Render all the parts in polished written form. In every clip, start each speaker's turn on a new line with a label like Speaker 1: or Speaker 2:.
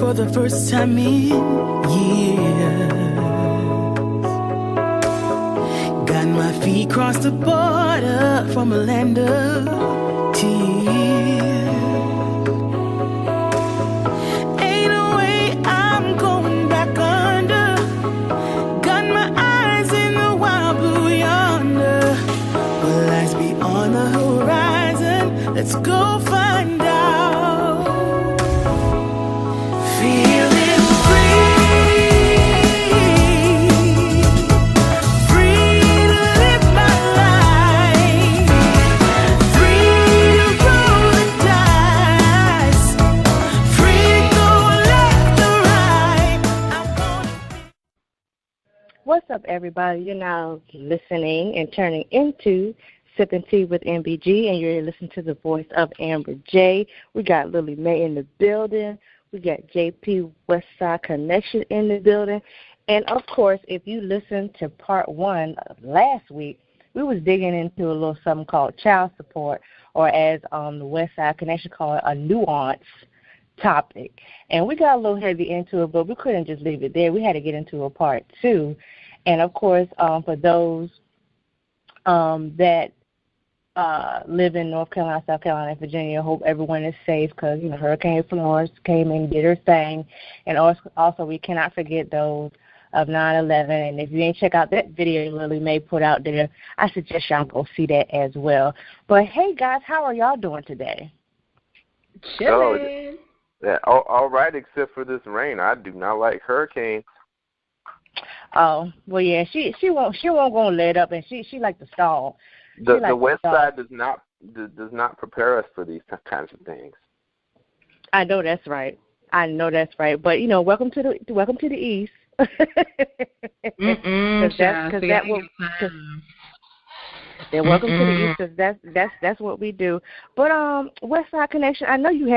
Speaker 1: for the first time in years. Got my feet crossed the border from a land of tears. Ain't no way I'm going back under. Got my eyes in the wild blue yonder. Will lies beyond the horizon? Let's go find out. Feeling free, free to live my life, free to roll the dice, free to go left or right. I'm gonna.
Speaker 2: What's up, everybody? You're now listening and turning into Sipping Tea with AmberJ, and you're listening to the voice of AmberJ. We got Lily Mae in the building. We got JP Westside Connection in the building. And, of course, if you listened to part one of last week, we was digging into a little something called child support, or as the Westside Connection call it, a nuance topic. And we got a little heavy into it, but we couldn't just leave it there. We had to get into a part two. And, of course, for those that live in North Carolina, South Carolina, and Virginia, I hope everyone is safe because, Hurricane Florence came and did her thing. And also we cannot forget those of 9/11. And if you ain't check out that video Lily Mae put out there, I suggest y'all go see that as well. But, hey, guys, how are y'all doing today?
Speaker 3: Chilling. Yeah, all right, except for this rain. I do not like hurricanes.
Speaker 2: Oh, well, yeah, she won't go let up, and she like to stall.
Speaker 3: The West Side does not prepare us for these kinds of things.
Speaker 2: I know that's right. But welcome to the East. Welcome to the East, because that's what we do. But Westside Connection, I know you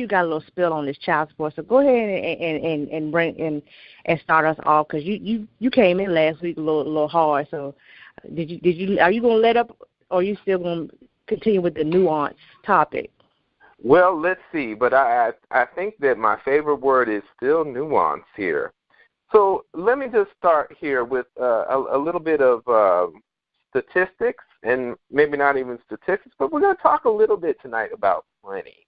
Speaker 2: got a little spill on this child support. So go ahead and bring and start us off, because you came in last week a little hard. So are you gonna let up, or are you still gonna continue with the nuance topic?
Speaker 3: Well, let's see. But I think that my favorite word is still nuance here. So let me just start here with a little bit of statistics, and maybe not even statistics, but we're going to talk a little bit tonight about money.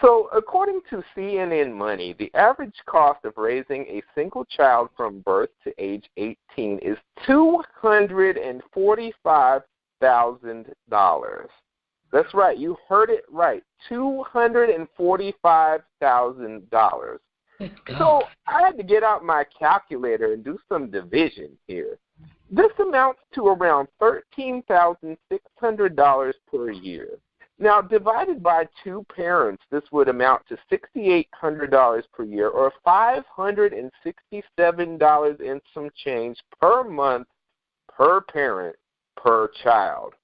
Speaker 3: So according to CNN Money, the average cost of raising a single child from birth to age 18 is $245,000. That's right. You heard it right. $245,000. So I had to get out my calculator and do some division here. This amounts to around $13,600 per year. Now, divided by two parents, this would amount to $6,800 per year, or $567 and some change per month per parent per child.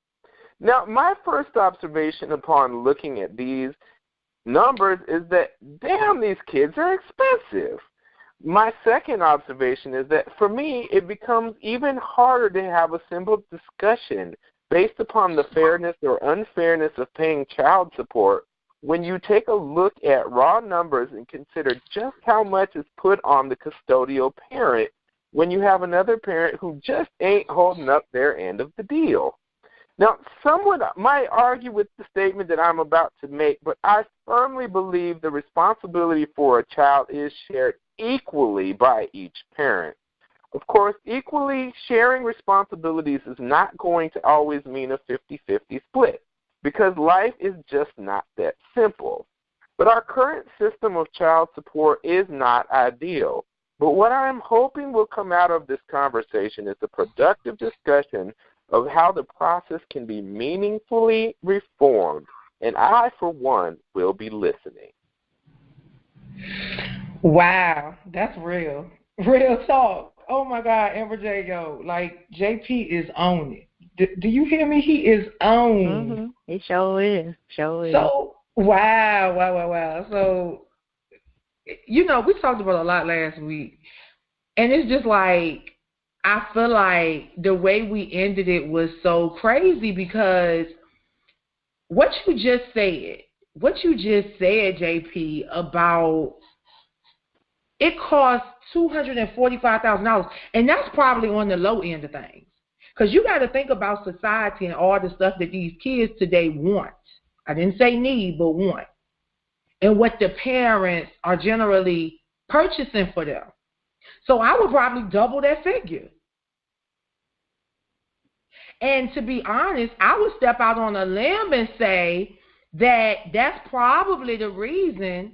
Speaker 3: Now, my first observation upon looking at these numbers is that, damn, these kids are expensive. My second observation is that, for me, it becomes even harder to have a simple discussion based upon the fairness or unfairness of paying child support when you take a look at raw numbers and consider just how much is put on the custodial parent when you have another parent who just ain't holding up their end of the deal. Now, someone might argue with the statement that I'm about to make, but I firmly believe the responsibility for a child is shared equally by each parent. Of course, equally sharing responsibilities is not going to always mean a 50-50 split, because life is just not that simple. But our current system of child support is not ideal. But what I'm hoping will come out of this conversation is a productive discussion of how the process can be meaningfully reformed, and I, for one, will be listening.
Speaker 4: Wow, that's real. Real talk. Oh, my God, AmberJ, yo, like, JP is on it. Do you hear me? He is on.
Speaker 2: Mm-hmm. He sure is.
Speaker 4: So, wow. So, we talked about a lot last week, and it's just like, I feel like the way we ended it was so crazy, because what you just said, JP, about it costs $245,000, and that's probably on the low end of things. Because you got to think about society and all the stuff that these kids today want. I didn't say need, but want. And what the parents are generally purchasing for them. So I would probably double that figure. And to be honest, I would step out on a limb and say that that's probably the reason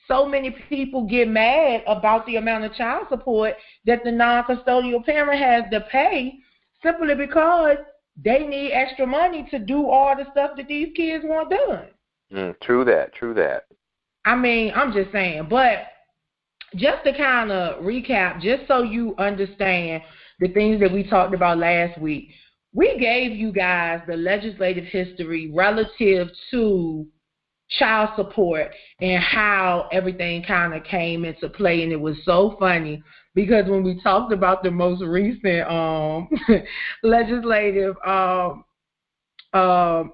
Speaker 4: so many people get mad about the amount of child support that the non-custodial parent has to pay, simply because they need extra money to do all the stuff that these kids want done.
Speaker 3: True that.
Speaker 4: I mean, I'm just saying. But just to kind of recap, just so you understand the things that we talked about last week, we gave you guys the legislative history relative to child support and how everything kind of came into play. And it was so funny because when we talked about the most recent legislative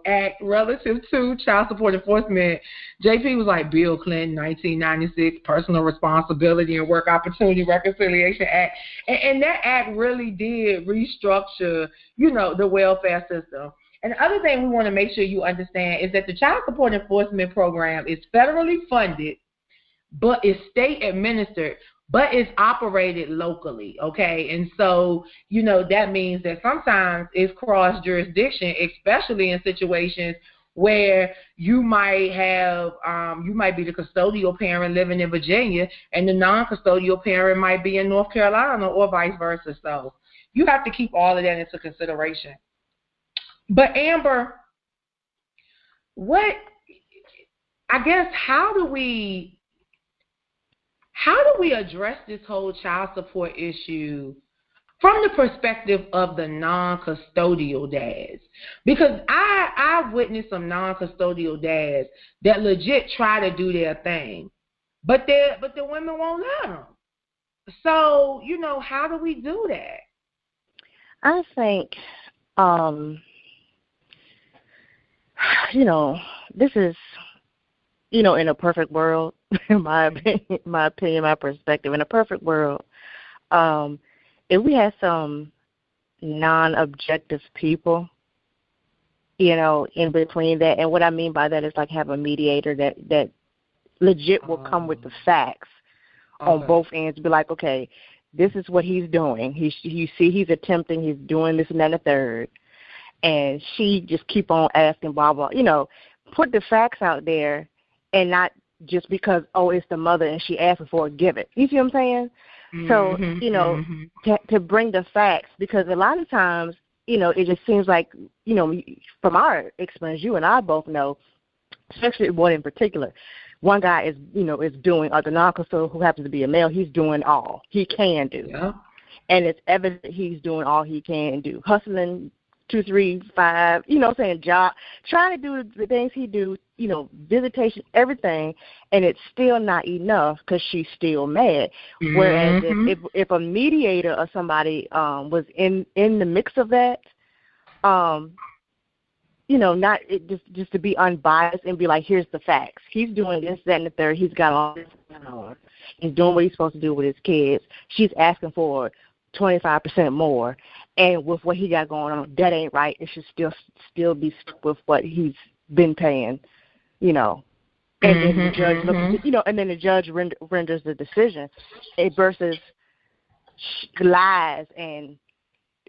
Speaker 4: act relative to child support enforcement, JP was like Bill Clinton, 1996, Personal Responsibility and Work Opportunity Reconciliation Act. And that act really did restructure, the welfare system. And the other thing we want to make sure you understand is that the child support enforcement program is federally funded, but is state administered, but it's operated locally, okay? And so, that means that sometimes it's cross-jurisdiction, especially in situations where you might be the custodial parent living in Virginia and the non-custodial parent might be in North Carolina or vice versa. So you have to keep all of that into consideration. But Amber, how do we address this whole child support issue from the perspective of the non-custodial dads? Because I've witnessed some non-custodial dads that legit try to do their thing, but the women won't let them. So, how do we do that?
Speaker 2: I think, this is, in a perfect world, in my opinion, my perspective, in a perfect world, if we had some non-objective people, in between that, and what I mean by that is like have a mediator that legit will come with the facts on both ends, be like, okay, this is what he's doing. You see he's attempting, he's doing this and that and the third, and she just keep on asking, blah, blah, put the facts out there and not just because, it's the mother and she asked for it, give it. You see what I'm saying?
Speaker 4: Mm-hmm,
Speaker 2: So, to bring the facts, because a lot of times, it just seems like, from our experience, you and I both know, especially one in particular, one guy is, is doing, the non-custodial who happens to be a male, he's doing all he can do. Yeah. And it's evident he's doing all he can do, hustling 2, 3, 5, job, trying to do the things he do, visitation, everything, and it's still not enough because she's still mad. Mm-hmm. Whereas if a mediator or somebody was in the mix of that, not just to be unbiased and be like, here's the facts. He's doing this, that, and the third. He's got all this going on. He's doing what he's supposed to do with his kids. She's asking for 25% more. And with what he got going on, that ain't right. It should still be stuck with what he's been paying, And then the judge looks, and then the judge renders the decision versus lies. And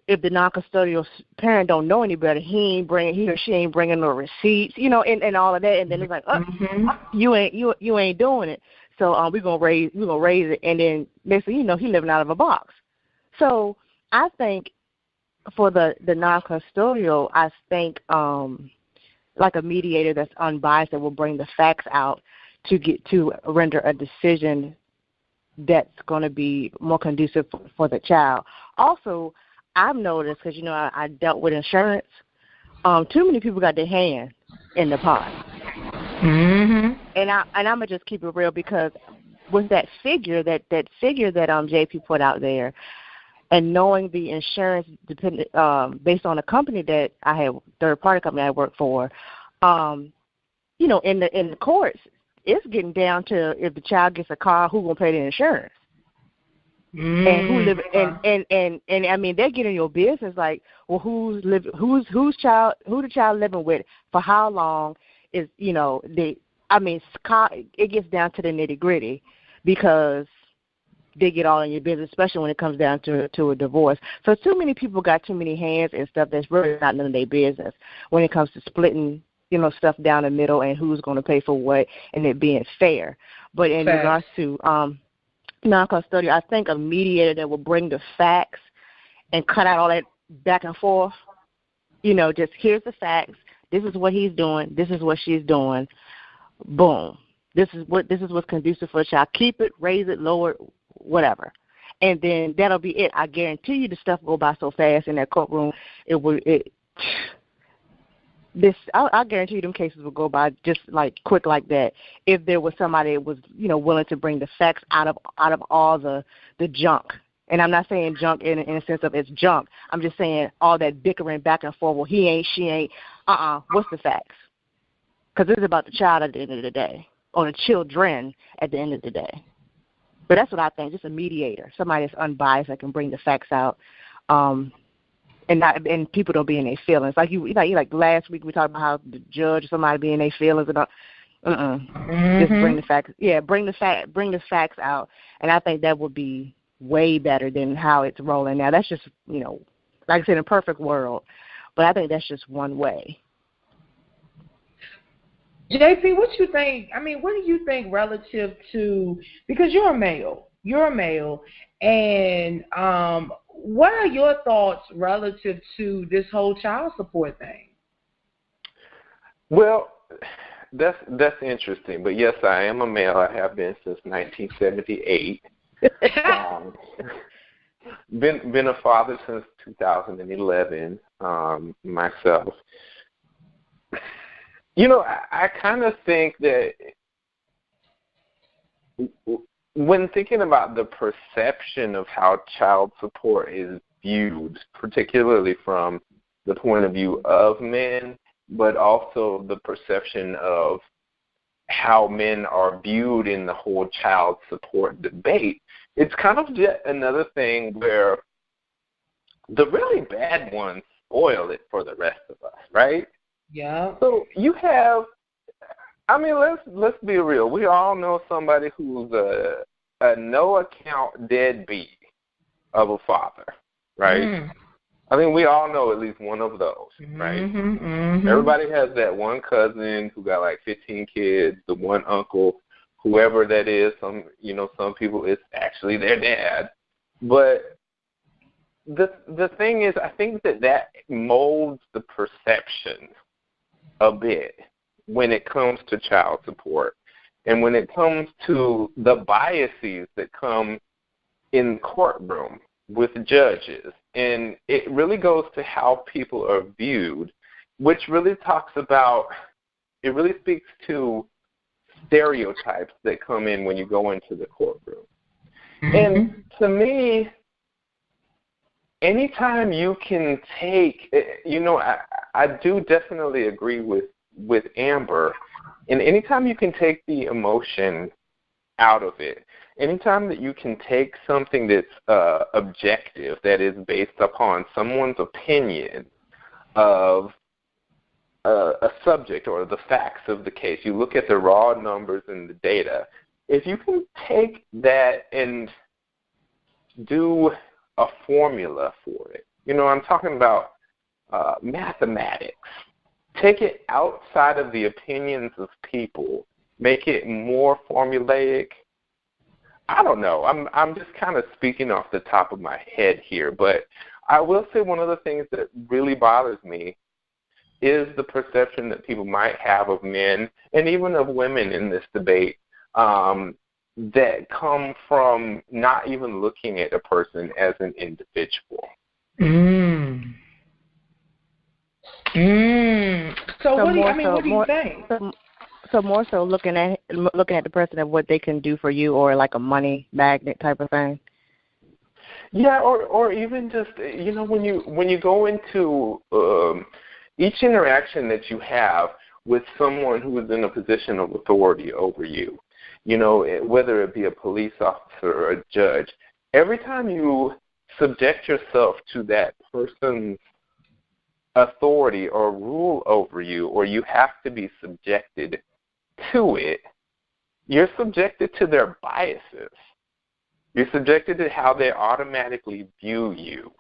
Speaker 2: if the non-custodial parent don't know any better, he or she ain't bringing no receipts, and all of that. And then it's like, you ain't doing it. So we're gonna raise it, and then next thing you know, he living out of a box. So I think, for the non-custodial, I think like a mediator that's unbiased that will bring the facts out to render a decision that's going to be more conducive for the child. Also, I've noticed, because I dealt with insurance, too many people got their hand in the pot. Mm-hmm. And I'm gonna just keep it real, because with that figure that JP put out there, and knowing the insurance based on the company that I had, third-party company I worked for, in the courts, it's getting down to if the child gets a car, who's going to pay the insurance? And who live and I mean, they get in your business like, well, who the child living with for how long is, it gets down to the nitty-gritty because they get all in your business, especially when it comes down to a divorce. So too many people got too many hands and stuff that's really not none of their business when it comes to splitting, stuff down the middle and who's going to pay for what and it being fair. But in regards to non-custodial, I think a mediator that will bring the facts and cut out all that back and forth, just here's the facts, this is what he's doing, this is what she's doing, boom. This is what's conducive for the child. Keep it, raise it, lower it, whatever. And then that'll be it. I guarantee you the stuff will go by so fast in that courtroom, I guarantee you them cases will go by just like quick like that if there was somebody that was, willing to bring the facts out of all the junk. And I'm not saying junk in a sense of it's junk. I'm just saying all that bickering back and forth. Well, he ain't, she ain't. What's the facts? Because this is about the child at the end of the day, or the children at the end of the day. But that's what I think, just a mediator, somebody that's unbiased that can bring the facts out. And people don't be in their feelings. Like last week we talked about how the judge or somebody be in their feelings about. Just bring the facts. Yeah, bring the facts out, and I think that would be way better than how it's rolling now. That's just like I said, in a perfect world, but I think that's just one way.
Speaker 4: JP, what you think? I mean, what do you think relative to, because you're a male, and what are your thoughts relative to this whole child support thing?
Speaker 3: Well, that's interesting. But yes, I am a male. I have been since 1978. Been a father since 2011 myself. I kind of think that when thinking about the perception of how child support is viewed, particularly from the point of view of men, but also the perception of how men are viewed in the whole child support debate, it's kind of yet another thing where the really bad ones spoil it for the rest of us, right?
Speaker 4: Yeah.
Speaker 3: So you have, let's be real. We all know somebody who's a no-account deadbeat of a father, right? I think we all know at least one of those, right? Everybody has that one cousin who got like 15 kids, the one uncle, whoever that is. Some people, it's actually their dad. But the thing is, I think that molds the perception a bit when it comes to child support and when it comes to the biases that come in the courtroom with judges. And it really goes to how people are viewed, which really speaks to stereotypes that come in when you go into the courtroom. And to me, anytime you can take, I do definitely agree with Amber, and anytime you can take the emotion out of it, anytime that you can take something that's objective, that is based upon someone's opinion of a subject or the facts of the case, you look at the raw numbers and the data, if you can take that and do a formula for it, I'm talking about mathematics, take it outside of the opinions of people, make it more formulaic. I don't know. I'm just kind of speaking off the top of my head here, but I will say one of the things that really bothers me is the perception that people might have of men and even of women in this debate that come from not even looking at a person as an individual.
Speaker 4: So what do you think?
Speaker 2: So more so looking at the person and what they can do for you, or like a money magnet type of thing.
Speaker 3: Yeah, or even just when you go into each interaction that you have with someone who is in a position of authority over you, whether it be a police officer or a judge, every time you subject yourself to that person's authority or rule over you, or you have to be subjected to it, you're subjected to their biases. You're subjected to how they automatically view you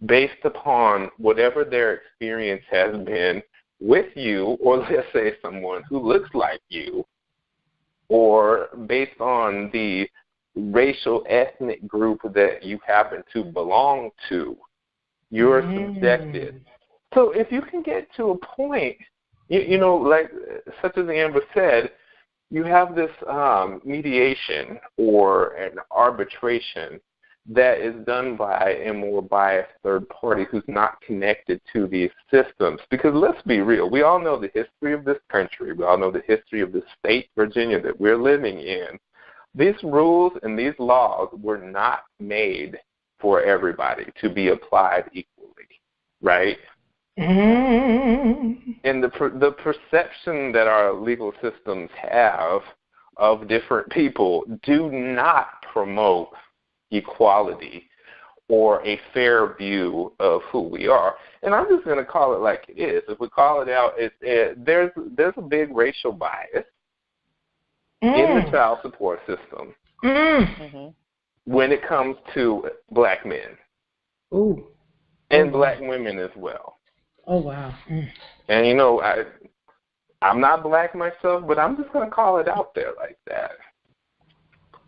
Speaker 3: based upon whatever their experience has been with you, or let's say someone who looks like you, or based on the racial ethnic group that you happen to belong to. You're subjected. So if you can get to a point, you know, like such as Amber said, you have this mediation or an arbitration that is done by a more biased third party who's not connected to these systems. Because let's be real, we all know the history of this country. We all know the history of the state, Virginia, that we're living in. These rules and these laws were not made for everybody to be applied equally, right? And the perception that our legal systems have of different people do not promote equality or a fair view of who we are. And I'm just going to call it like it is. If we call it out, there's a big racial bias in the child support system when it comes to black men and black women as well.
Speaker 4: Oh, wow.
Speaker 3: And, you know, I'm not black myself, but I'm just going to call it out there like that.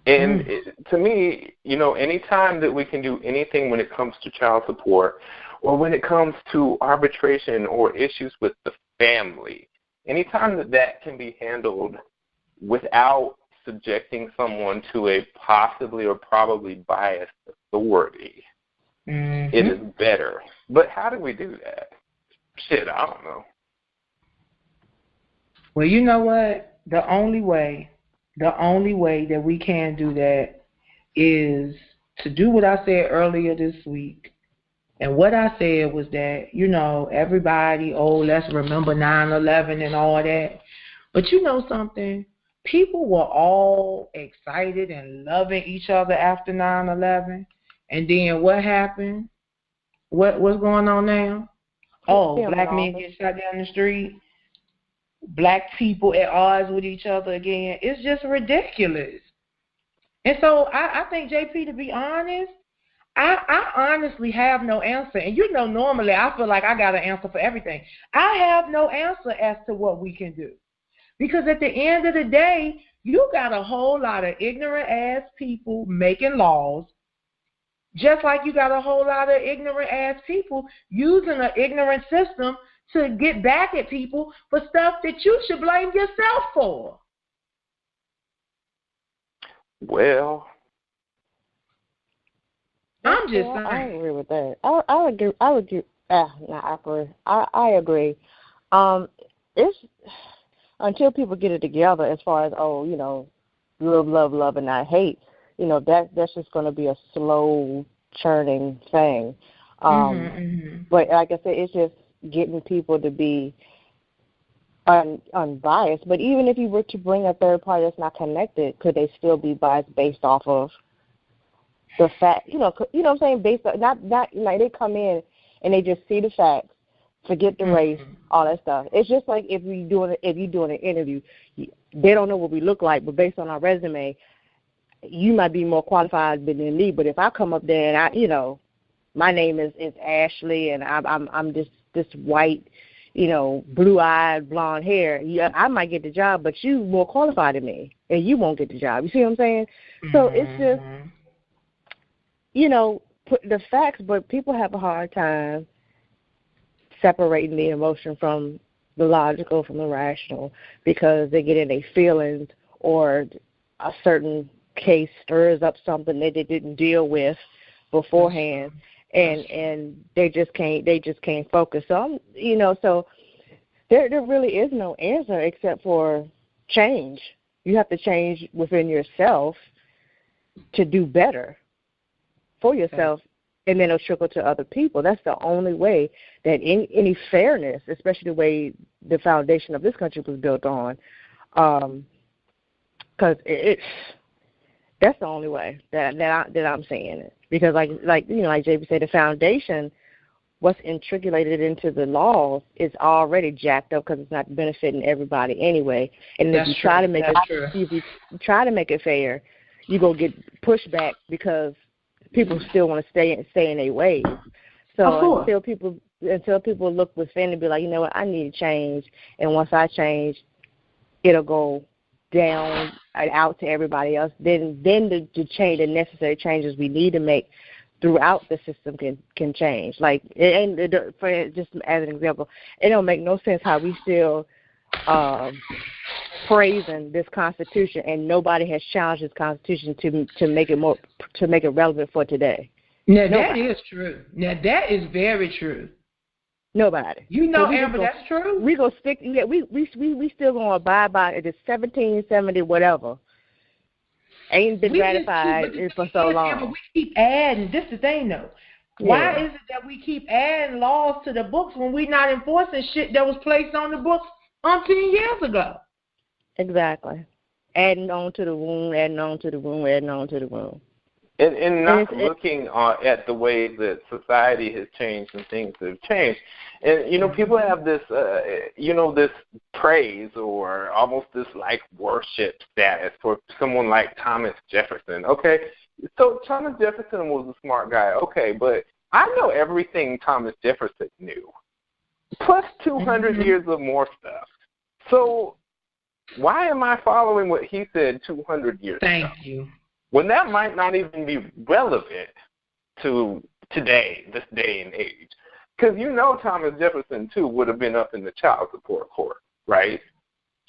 Speaker 3: And to me, you know, anytime that we can do anything when it comes to child support or when it comes to arbitration or issues with the family, anytime that can be handled without subjecting someone to a possibly or probably biased authority, it is better. But how do we do that? Shit, I don't know.
Speaker 4: Well, you know what? The only way that we can do that is to do what I said earlier this week. And what I said was that, you know, everybody, let's remember 9/11 and all that. But you know something? People were all excited and loving each other after 9/11. And then what happened? What's going on now? Black men get shot down the street. Black people at odds with each other again. It's just ridiculous. And so I think, JP, to be honest, I honestly have no answer. And you know, normally I feel like I got an answer for everything. I have no answer as to what we can do. Because at the end of the day, you got a whole lot of ignorant-ass people making laws, just like you got a whole lot of ignorant-ass people using an ignorant system to get back at people for stuff that you should blame yourself for.
Speaker 2: Well,
Speaker 4: I'm just saying.
Speaker 2: I agree with that. I agree. It's until people get it together as far as, you know, love, and not hate. You know, that's just going to be a slow churning thing. But like I said, it's just getting people to be unbiased. But even if you were to bring a third party that's not connected, could they still be biased based off of the fact? You know what I'm saying? Based on, not like they come in and they just see the facts, forget the race, all that stuff. It's just like if you're doing an interview, they don't know what we look like, but based on our resume, you might be more qualified than me. But if I come up there and my name is Ashley, and I'm this white, blue-eyed, blonde hair, I might get the job, but you more qualified than me, and you won't get the job. You see what I'm saying? So it's just, put the facts, but people have a hard time separating the emotion from the logical, from the rational, because they get in their feelings, or a certain case stirs up something that they didn't deal with beforehand, and they just can't focus. So so there really is no answer except for change. You have to change within yourself to do better for yourself, and then it'll trickle to other people. That's the only way that any fairness, especially the way the foundation of this country was built on, because That's the only way that I'm saying it. Because like JB said, the foundation, what's intriculated into the laws is already jacked up because it's not benefiting everybody anyway. And if you try to make it fair, you go get pushback because people still want to stay in their ways. So until people look within and be like, you know what, I need to change, and once I change, it'll go down and out to everybody else. Then the necessary changes we need to make throughout the system can change. Like, for just as an example, it don't make no sense how we still praising this Constitution and nobody has challenged this Constitution to make it relevant for today.
Speaker 4: Now that is true. Now that is very true.
Speaker 2: Nobody.
Speaker 4: You know, Amber, that's true.
Speaker 2: We gonna stick. Yeah, we still gonna abide by it. It's 1770 whatever. Ain't been ratified for so long.
Speaker 4: Amber, we keep adding. This is the thing, though. Yeah. Why is it that we keep adding laws to the books when we're not enforcing shit that was placed on the books 10 years ago?
Speaker 2: Exactly. Adding on to the wound, adding on to the wound, adding on to the wound.
Speaker 3: And not looking at the way that society has changed and things have changed. And, you know, people have this, this praise or almost this, like, worship status for someone like Thomas Jefferson. Okay, so Thomas Jefferson was a smart guy. Okay, but I know everything Thomas Jefferson knew, plus 200 years of more stuff. So why am I following what he said 200 years ago?
Speaker 4: Thank you.
Speaker 3: When that might not even be relevant to today, this day and age. Because you know Thomas Jefferson, too, would have been up in the child support court, right?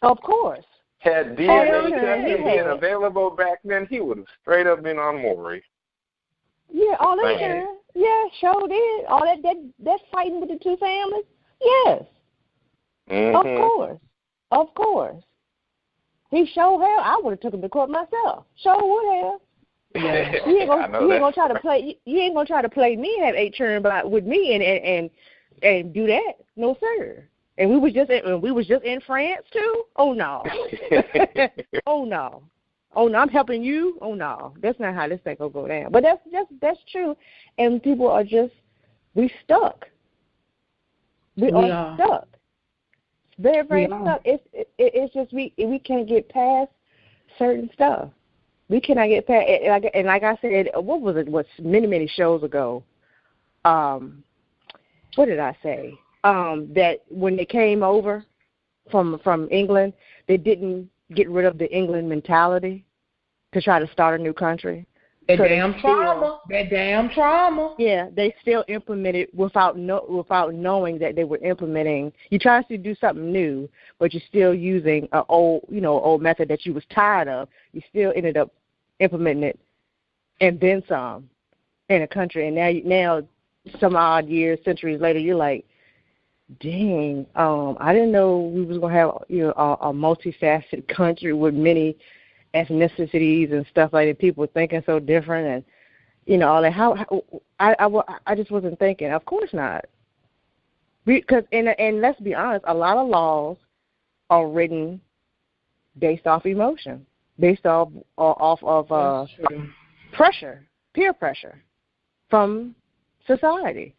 Speaker 2: Of course.
Speaker 3: Had DNA testing been available back then, he would have straight up been on Maury.
Speaker 2: Yeah, all that time. Yeah, sure did. All that fighting with the two families? Yes. Mm-hmm. Of course. He sure hell, I would have took him to court myself. Sure would have. Yeah. You ain't gonna try to play me and have 8 children with me and do that. No sir. And we was just in France too? Oh no. Oh no. I'm helping you? Oh no. That's not how this thing will go down. But that's true. And people are we stuck. We are stuck. Very, very stuck. It's just we can't get past certain stuff. We cannot get past it. And like I said, what was it? Was many shows ago? What did I say? That when they came over from England, they didn't get rid of the England mentality to try to start a new country.
Speaker 4: That damn trauma.
Speaker 2: Yeah, they still implemented without knowing that they were implementing. You try to do something new, but you're still using an old method that you was tired of. You still ended up implementing it, and then some, in a country. And now, some odd years, centuries later, you're like, dang, I didn't know we was gonna have a multifaceted country with many ethnicities and stuff like that. People thinking so different, and all that. How I just wasn't thinking. Of course not. Because and let's be honest, a lot of laws are written based off emotion, based off of pressure, peer pressure from society.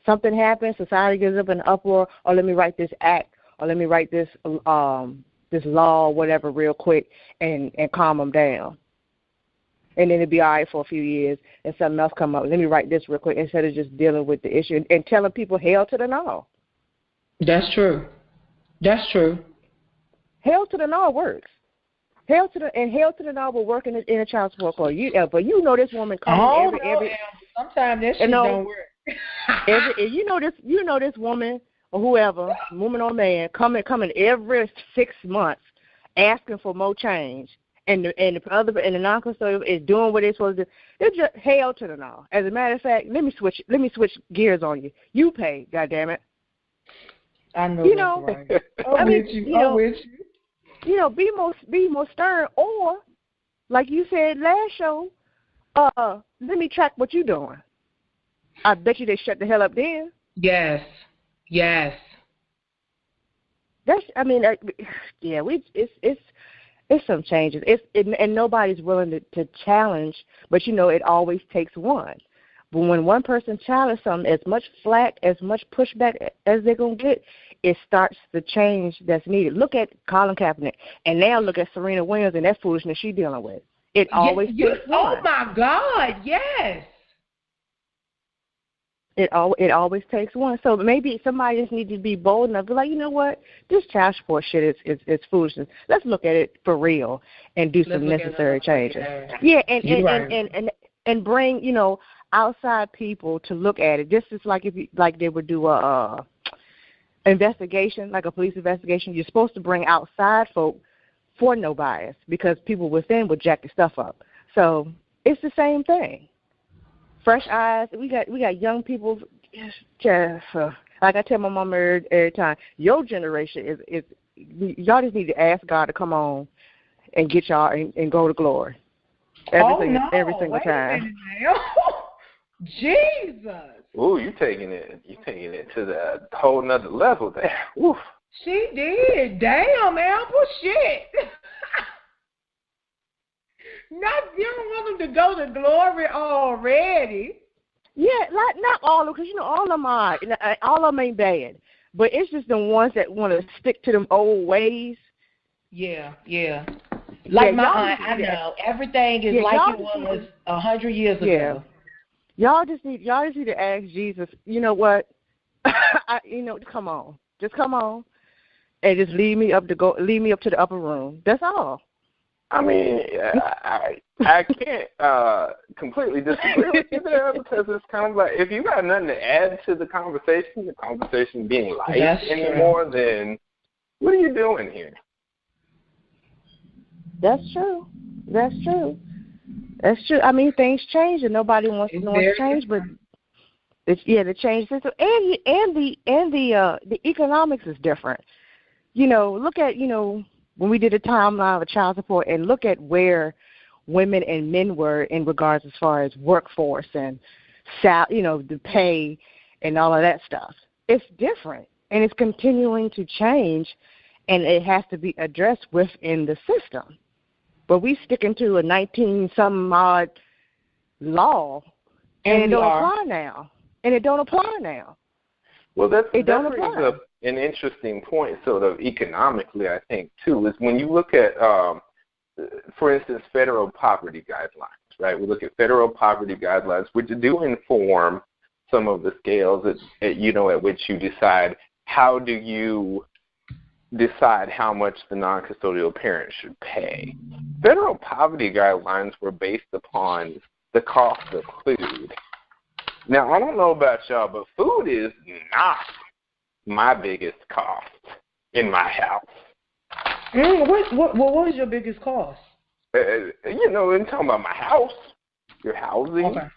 Speaker 2: Something happens, society gets up in an uproar. Or let me write this act, or let me write this this law or whatever real quick and calm them down. And then it'd be all right for a few years and something else come up. Let me write this real quick instead of just dealing with the issue and telling people hell to the no.
Speaker 4: That's true.
Speaker 2: Hell to the no works. Hell to the no will work in a child support court. But this woman comes every
Speaker 4: sometimes that shit don't work.
Speaker 2: This woman or whoever, woman or man, coming every 6 months asking for more change, and the non-custodial is doing what they're supposed to do. It's just hell to the no. As a matter of fact, let me switch gears on you. You pay, goddammit.
Speaker 4: I know. That's right. I'm with you.
Speaker 2: Be more stern, or like you said last show, let me track what you're doing. I bet you they shut the hell up then.
Speaker 4: Yes.
Speaker 2: That's. I mean, it's It's some changes. And nobody's willing to challenge, but, it always takes one. But when one person challenges something, as much flack, as much pushback as they're going to get, it starts the change that's needed. Look at Colin Kaepernick, and now look at Serena Williams and that foolishness she's dealing with. It always takes one.
Speaker 4: Oh, my God, yes.
Speaker 2: It always takes one. So maybe somebody just needs to be bold enough to be like, you know what, this child support shit is foolishness. Let's look at it for real and do some necessary changes. Yeah, and bring, outside people to look at it. This is like if they would do a investigation, like a police investigation. You're supposed to bring outside folk for no bias, because people within would jack the stuff up. So it's the same thing. Fresh eyes. We got young people. Like I tell my mama every time, your generation is y'all just need to ask God to come on and get y'all and go to glory. Every single time.
Speaker 4: Jesus.
Speaker 3: Ooh, you taking it to the whole nother level there. Oof.
Speaker 4: She did. Damn, Amber, shit. You don't want them to go to glory already.
Speaker 2: Yeah, not all of them, because all of them are. All of them ain't bad, but it's just the ones that want to stick to them old ways.
Speaker 4: Yeah. Like my aunt, I know everything is like it was 100 years ago.
Speaker 2: Y'all just need to ask Jesus. You know what? Come on, just come on, and just lead me up to the upper room. That's all.
Speaker 3: I mean, I can't completely disagree with you there, because it's kind of like, if you got nothing to add to the conversation being light anymore, then what are you doing here?
Speaker 2: That's true. I mean, things change, and nobody wants to change, but the change system and the economics is different. Look at when we did a timeline of child support, and look at where women and men were in regards as far as workforce and the pay and all of that stuff. It's different, and it's continuing to change, and it has to be addressed within the system. But we sticking to a 19-something odd law, and it don't apply now.
Speaker 3: Well, that brings up an interesting point, sort of economically, I think, too, is when you look at, for instance, federal poverty guidelines, right? We look at federal poverty guidelines, which do inform some of the scales at which you decide how do you decide how much the non-custodial parent should pay. Federal poverty guidelines were based upon the cost of food. Now, I don't know about y'all, but food is not my biggest cost in my house.
Speaker 4: What was your biggest cost?
Speaker 3: In talking about my house, your housing.
Speaker 4: Okay.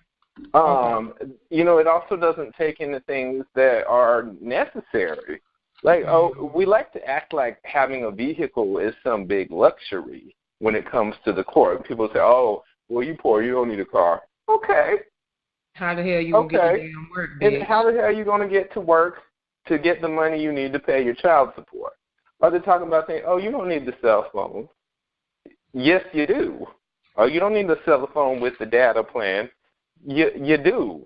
Speaker 3: It also doesn't take into things that are necessary. Like, we like to act like having a vehicle is some big luxury when it comes to the court. People say, oh, well, you poor, you don't need a car. Okay.
Speaker 4: How the hell you going to get to damn work, bitch?
Speaker 3: And how the hell are you going to get to work to get the money you need to pay your child support? Or they're talking about saying, oh, you don't need the cell phone. Yes, you do. Or you don't need the cell phone with the data plan. You do.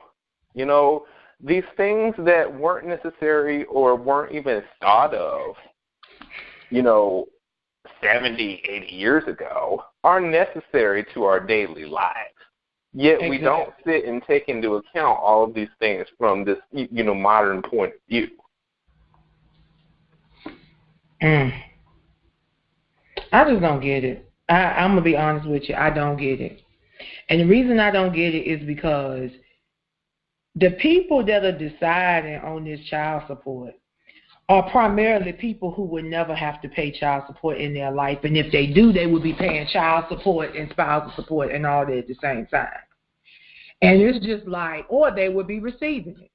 Speaker 3: These things that weren't necessary or weren't even thought of, 70, 80 years ago are necessary to our daily lives. Yet we don't sit and take into account all of these things from this, modern point of view.
Speaker 4: I just don't get it. I'm going to be honest with you. I don't get it. And the reason I don't get it is because the people that are deciding on this child support are primarily people who would never have to pay child support in their life. And if they do, they would be paying child support and spousal support and all that at the same time. And it's just like, or they would be receiving it.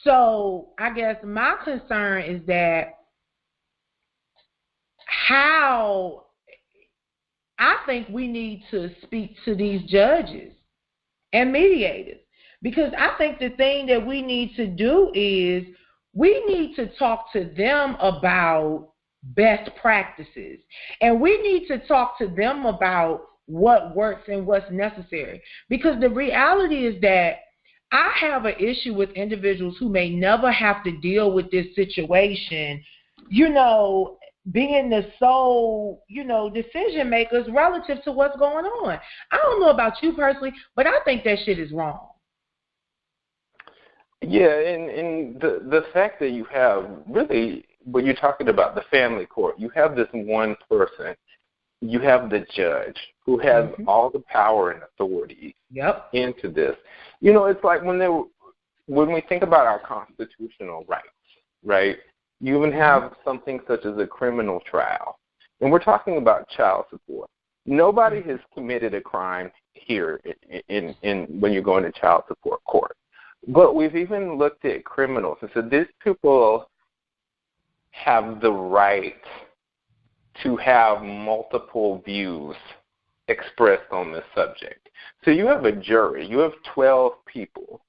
Speaker 4: So I guess my concern is that how I think we need to speak to these judges and mediators, because I think the thing that we need to do is we need to talk to them about best practices. And we need to talk to them about what works and what's necessary. Because the reality is that I have an issue with individuals who may never have to deal with this situation, being the sole, decision makers relative to what's going on. I don't know about you personally, but I think that shit is wrong.
Speaker 3: Yeah, and the fact that you have really, when you're talking about the family court, you have this one person, you have the judge who has all the power and authority into this. It's like when we think about our constitutional rights, right? You even have something such as a criminal trial. And we're talking about child support. Nobody has committed a crime here in when you're going to child support court. But we've even looked at criminals and said these people have the right to have multiple views expressed on this subject. So you have a jury. You have 12 people.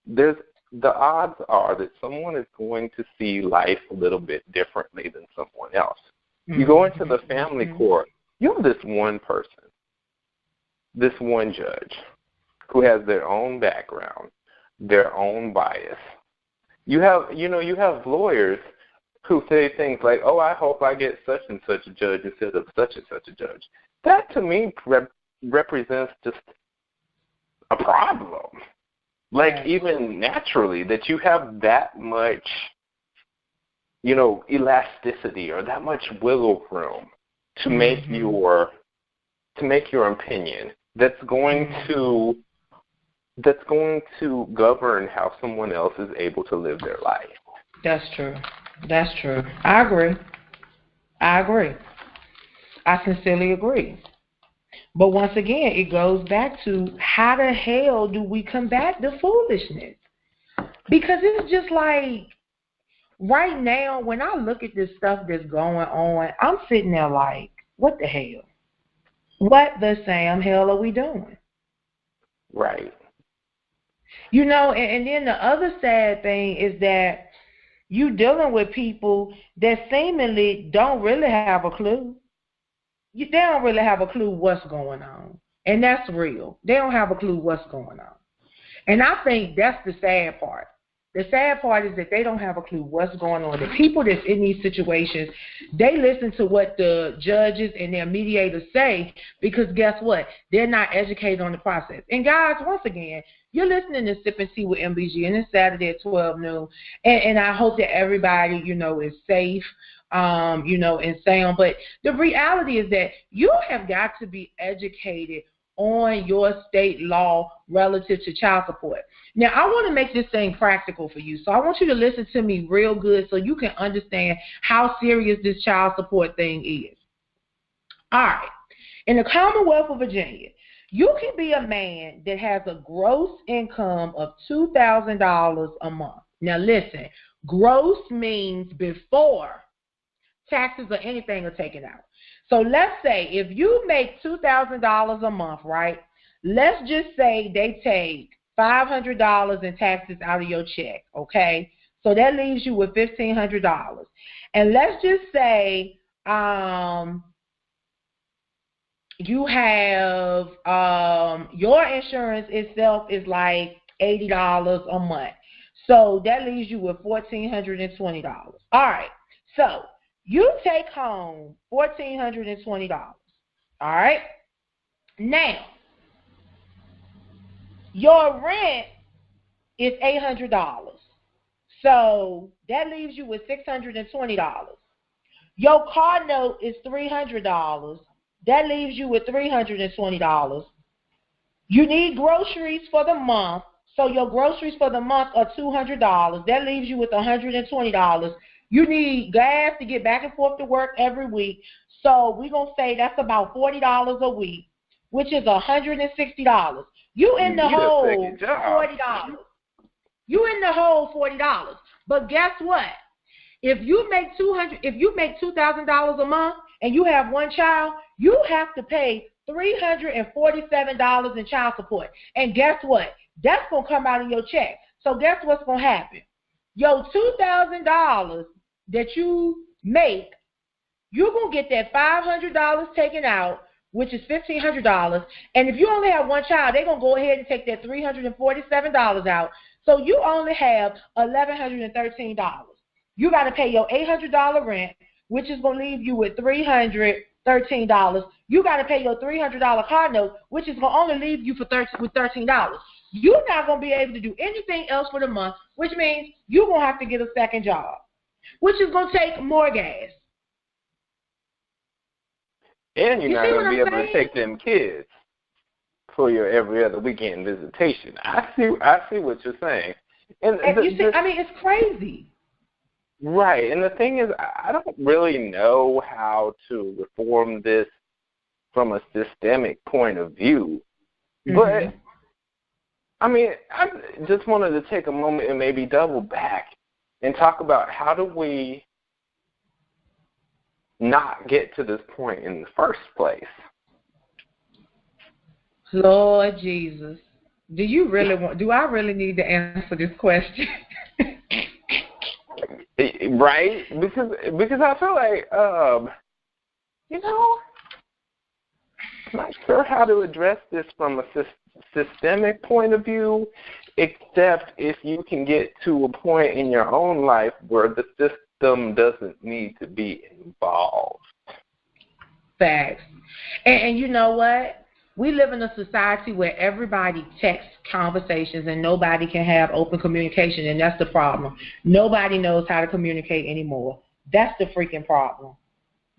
Speaker 3: The odds are that someone is going to see life a little bit differently than someone else. You go into the family court, you have this one person, this one judge, who has their own background, their own bias. You have lawyers who say things like, oh, I hope I get such and such a judge instead of such and such a judge. That, to me, represents just a problem. Like, even naturally, that you have that much, elasticity or that much wiggle room to make your opinion that's going to govern how someone else is able to live their life.
Speaker 4: That's true. I agree. I sincerely agree. But once again, it goes back to how the hell do we combat the foolishness? Because it's just like right now, when I look at this stuff that's going on, I'm sitting there like, what the hell? What the Sam hell are we doing?
Speaker 3: Right.
Speaker 4: And then the other sad thing is that you dealing with people that seemingly don't really have a clue. They don't really have a clue what's going on. And that's real. They don't have a clue what's going on. And I think that's the sad part. The sad part is that they don't have a clue what's going on. The people that's in these situations, they listen to what the judges and their mediators say because guess what? They're not educated on the process. And guys, once again, you're listening to Sip and Tea with AmberJ, and it's Saturday at 12 noon. And I hope that everybody, is safe, and sound. But the reality is that you have got to be educated on your state law relative to child support. Now, I want to make this thing practical for you. So I want you to listen to me real good so you can understand how serious this child support thing is. All right. In the Commonwealth of Virginia, you can be a man that has a gross income of $2,000 a month. Now, listen, gross means before taxes or anything are taken out. So let's say if you make $2,000 a month, right? Let's just say they take $500 in taxes out of your check, okay? So that leaves you with $1,500. And let's just say you have your insurance itself is like $80 a month. So that leaves you with $1,420. All right. So you take home $1,420. All right. Now, your rent is $800. So that leaves you with $620. Your car note is $300. That leaves you with $320. You need groceries for the month. So your groceries for the month are $200. That leaves you with $120. You need gas to get back and forth to work every week. So we're going to say that's about $40 a week, which is $160. You in the hole $40. You in the hole $40. But guess what? If you make $2,000 a month and you have one child, you have to pay $347 in child support. And guess what? That's going to come out of your check. So guess what's going to happen? Your $2,000 that you make you're going to get that $500 taken out, which is $1,500. And if you only have one child, they're going to go ahead and take that $347 out. So you only have $1,113. You got to pay your $800 rent, which is going to leave you with $313. You got to pay your $300 car note, which is going to only leave you with $13. You're not going to be able to do anything else for the month, which means you're going to have to get a second job, which is going to take more gas.
Speaker 3: And you're not going to be able to take them kids for your every other weekend visitation. I see what you're saying. And
Speaker 4: it's crazy.
Speaker 3: Right. And the thing is, I don't really know how to reform this from a systemic point of view. Mm-hmm. But, I just wanted to take a moment and maybe double back and talk about how do we not get to this point in the first place.
Speaker 4: Lord Jesus, do I really need to answer this question?
Speaker 3: Right? Because I feel like, I'm not sure how to address this from a systemic point of view, except if you can get to a point in your own life where the system doesn't need to be involved.
Speaker 4: Facts. And you know what? We live in a society where everybody texts conversations and nobody can have open communication, and that's the problem. Nobody knows how to communicate anymore. That's the freaking problem.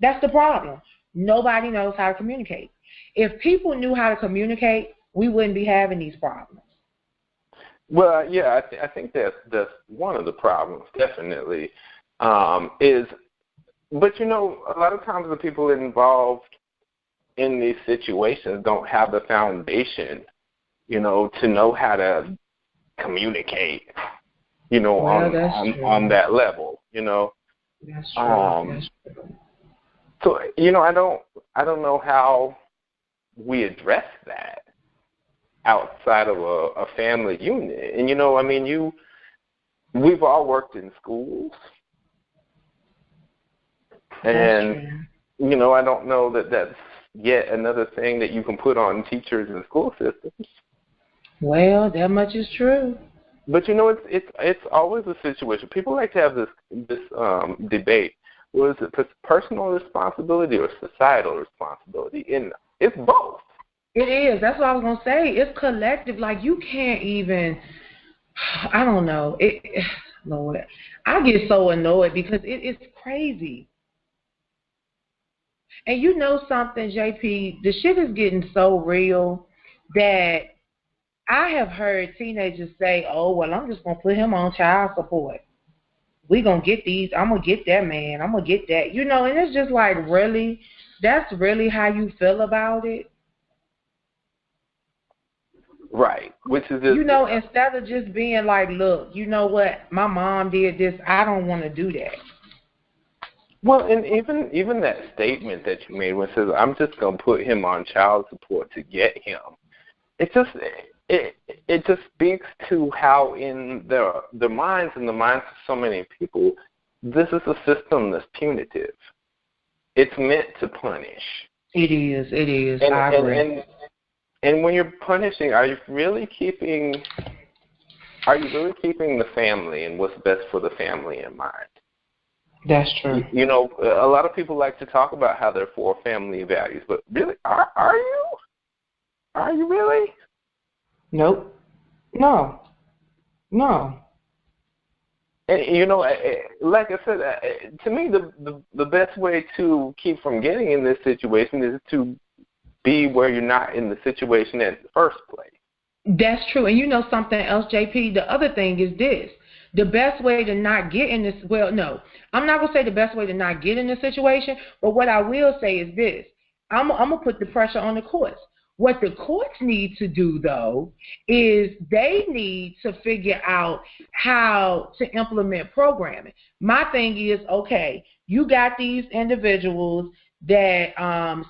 Speaker 4: That's the problem. Nobody knows how to communicate. If people knew how to communicate, we wouldn't be having these problems.
Speaker 3: Well, yeah, I think that's one of the problems, definitely. But, a lot of times the people involved in these situations don't have the foundation, to know how to communicate, on that level,
Speaker 4: That's true.
Speaker 3: So, I don't know how we address that outside of a family unit. And, we've all worked in schools. And, I don't know that that's yet another thing that you can put on teachers and school systems. Well,
Speaker 4: that much is true.
Speaker 3: But it's always a situation. People like to have this debate. Well, is it personal responsibility or societal responsibility? And it's both.
Speaker 4: It is. That's what I was gonna say. It's collective. Like you can't even. I don't know. Lord, I get so annoyed because it's crazy. And you know something, JP, the shit is getting so real that I have heard teenagers say, oh, well, I'm just going to put him on child support. We're going to get these. I'm going to get that man. I'm going to get that. And it's just like, really? That's really how you feel about it?
Speaker 3: Right. Which is just,
Speaker 4: instead of just being like, look, you know what? My mom did this. I don't want to do that.
Speaker 3: Well, and even that statement that you made when it says, I'm just going to put him on child support to get him, it just speaks to how in the minds and the minds of so many people, this is a system that's punitive. It's meant to punish.
Speaker 4: It is.
Speaker 3: And,
Speaker 4: I agree.
Speaker 3: And when you're punishing, are you really keeping the family and what's best for the family in mind?
Speaker 4: That's true.
Speaker 3: A lot of people like to talk about how they're for family values, but really, are you? Are you really?
Speaker 4: Nope. No.
Speaker 3: And like I said, to me, the best way to keep from getting in this situation is to be where you're not in the situation in the first place.
Speaker 4: That's true. And something else, JP, the other thing is this. The best way to not get in this, well, no, I'm not going to say the best way to not get in this situation, but what I will say is this. I'm going to put the pressure on the courts. What the courts need to do, though, is they need to figure out how to implement programming. My thing is, okay, you got these individuals that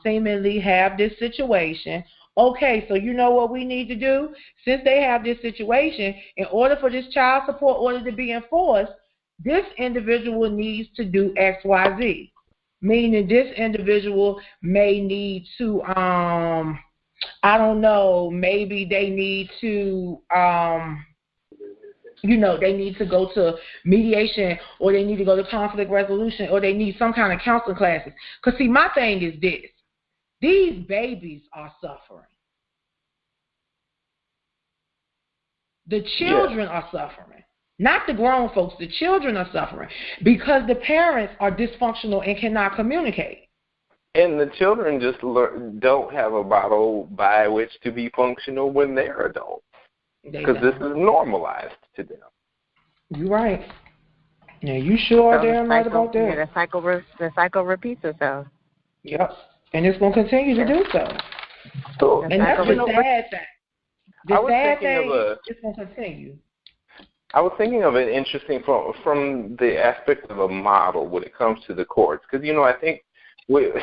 Speaker 4: seemingly have this situation. Okay, so you know what we need to do? Since they have this situation, in order for this child support order to be enforced, this individual needs to do X, Y, Z. meaning this individual may need to, I don't know, maybe they need to, they need to go to mediation, or they need to go to conflict resolution, or they need some kind of counseling classes. Because, see, my thing is this. These babies are suffering. The children are suffering. Not the grown folks. The children are suffering because the parents are dysfunctional and cannot communicate.
Speaker 3: And the children just don't have a model by which to be functional when they're adults. Because this is normalized to them.
Speaker 4: You're right. Yeah, you sure damn right about that.
Speaker 2: Yeah, the cycle repeats itself.
Speaker 4: Yep. And it's going to continue to do so. And that's the sad thing. The sad thing is it's going to continue.
Speaker 3: I was thinking of it interesting from the aspect of a model when it comes to the courts. Because, I think we've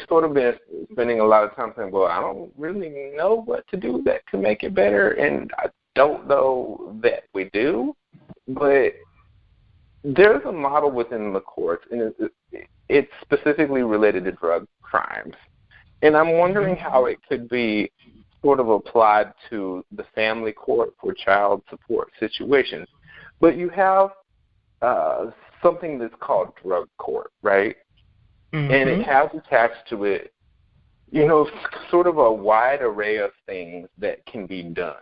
Speaker 3: sort of been spending a lot of time saying, well, I don't really know what to do that can make it better. And I don't know that we do. But there's a model within the courts, and it's specifically related to drug crimes. And I'm wondering how it could be sort of applied to the family court for child support situations. But you have something that's called drug court, right? Mm-hmm. And it has attached to it, sort of a wide array of things that can be done,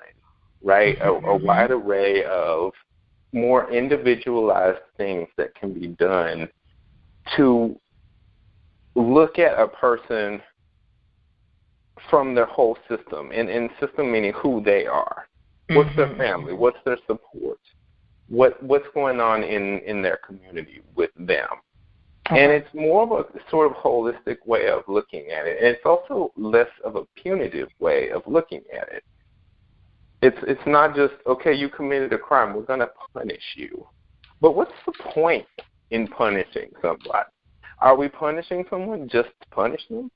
Speaker 3: right? Mm-hmm. A wide array of more individualized things that can be done to look at a person from their whole system, and system meaning who they are. What's their family? What's their support? What's going on in their community with them? Okay. And it's more of a sort of holistic way of looking at it. And it's also less of a punitive way of looking at it. It's not just, okay, you committed a crime, we're going to punish you. But what's the point in punishing somebody? Are we punishing someone just to punish them?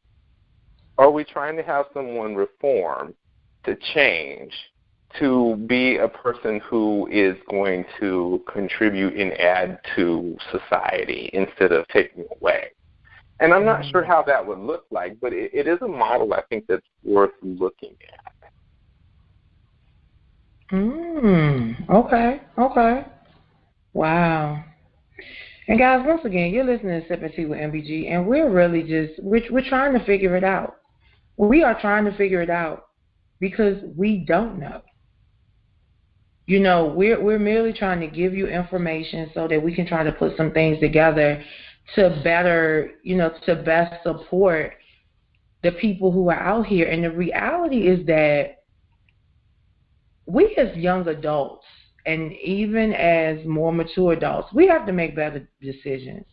Speaker 3: Are we trying to have someone reform, to change, to be a person who is going to contribute and add to society instead of taking away? And I'm not sure how that would look like, but it is a model I think that's worth looking at.
Speaker 4: Okay. Wow. And guys, once again, you're listening to Sip and Tea with AmberJ, and we're really we're trying to figure it out. We are trying to figure it out because we don't know. We're merely trying to give you information so that we can try to put some things together to better, to best support the people who are out here. And the reality is that we as young adults, and even as more mature adults, we have to make better decisions.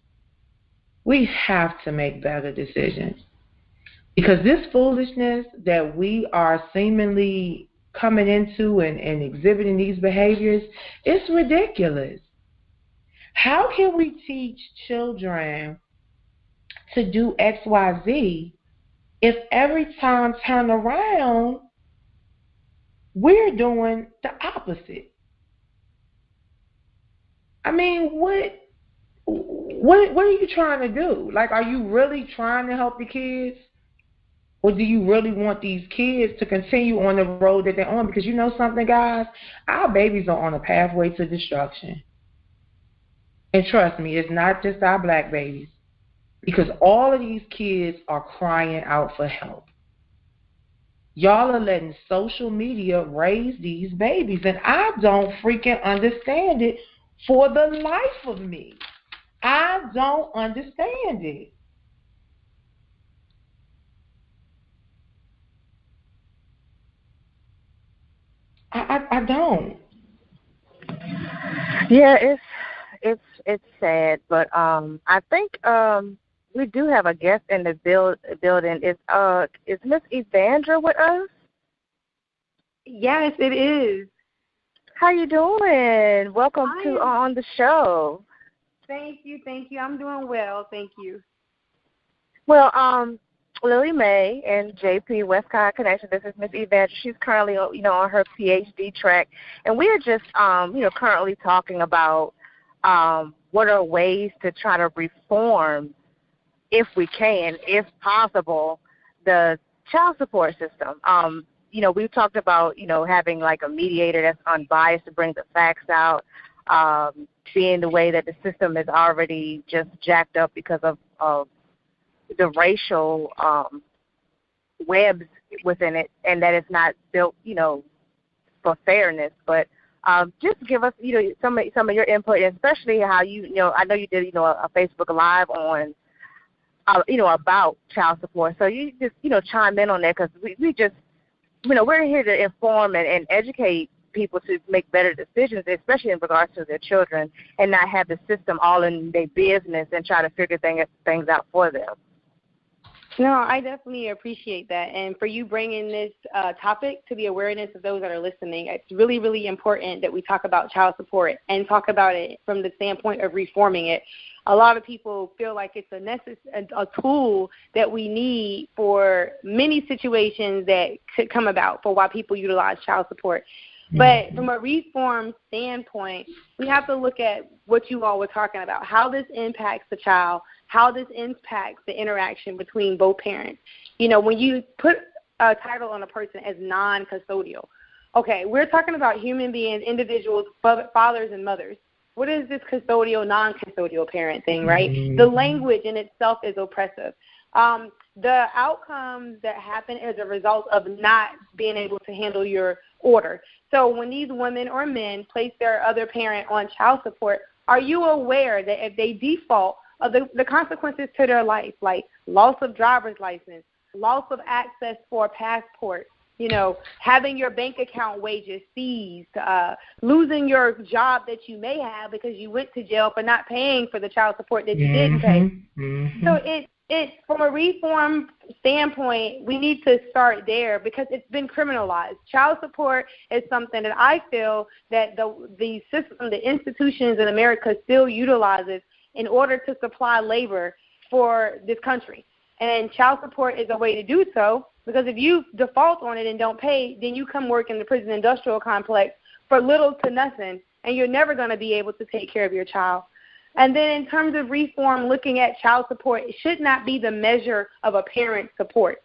Speaker 4: We have to make better decisions. Because this foolishness that we are seemingly coming into and exhibiting these behaviors, it's ridiculous. How can we teach children to do X, Y, Z if every time turn around, we're doing the opposite? I mean, what are you trying to do? Like, are you really trying to help the kids? Or do you really want these kids to continue on the road that they're on? Because you know something, guys? Our babies are on a pathway to destruction. And trust me, it's not just our black babies. Because all of these kids are crying out for help. Y'all are letting social media raise these babies. And I don't freaking understand it for the life of me. I don't understand it. I don't.
Speaker 2: Yeah, it's sad, but I think we do have a guest in the building. Is Miss Evandra with us?
Speaker 5: Yes, it is.
Speaker 2: How you doing? Welcome on the show.
Speaker 5: Thank you. I'm doing well, thank you.
Speaker 2: Well, Lily Mae and JP Westside Connection. This is Miss Evandra. She's currently, on her PhD track, and we are just, currently talking about what are ways to try to reform if we can, if possible, the child support system. We've talked about, having like a mediator that's unbiased to bring the facts out, seeing the way that the system is already just jacked up because of the racial webs within it, and that it's not built, for fairness. But just give us, some of your input, especially how I know you did, a Facebook Live on, about child support. So you just, chime in on that, because we just, we're here to inform and educate people to make better decisions, especially in regards to their children, and not have the system all in their business and try to figure things out for them.
Speaker 5: No, I definitely appreciate that. And for you bringing this topic to the awareness of those that are listening, it's really, really important that we talk about child support and talk about it from the standpoint of reforming it. A lot of people feel like it's a tool that we need for many situations that could come about for why people utilize child support. But from a reform standpoint, we have to look at what you all were talking about, how this impacts the child, how this impacts the interaction between both parents. When you put a title on a person as non-custodial, okay, we're talking about human beings, individuals, fathers and mothers. What is this custodial, non-custodial parent thing, right? The language in itself is oppressive. The outcomes that happen as a result of not being able to handle your order. So when these women or men place their other parent on child support, are you aware that if they default of the consequences to their life, like loss of driver's license, loss of access for a passport, having your bank account wages seized, losing your job that you may have because you went to jail for not paying for the child support that you didn't pay. So it's from a reform standpoint, we need to start there because it's been criminalized. Child support is something that I feel that the system, the institutions in America still utilizes in order to supply labor for this country. And child support is a way to do so, because if you default on it and don't pay, then you come work in the prison industrial complex for little to nothing, and you're never going to be able to take care of your child. And then in terms of reform, looking at child support, it should not be the measure of a parent's support.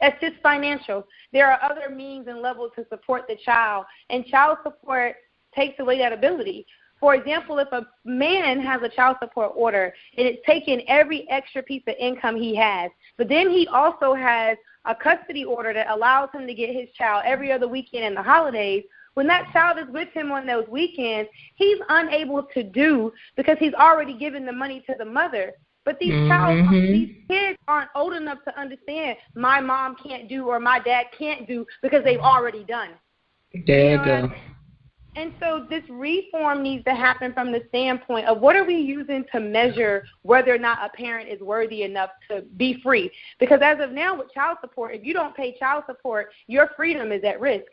Speaker 5: That's just financial. There are other means and levels to support the child, and child support takes away that ability. For example, if a man has a child support order and it's taking every extra piece of income he has, but then he also has a custody order that allows him to get his child every other weekend in the holidays, when that child is with him on those weekends, he's unable to do because he's already given the money to the mother. But these kids aren't old enough to understand my mom can't do or my dad can't do because they've already done.
Speaker 4: There you go.
Speaker 5: And so this reform needs to happen from the standpoint of what are we using to measure whether or not a parent is worthy enough to be free. Because as of now with child support, if you don't pay child support, your freedom is at risk.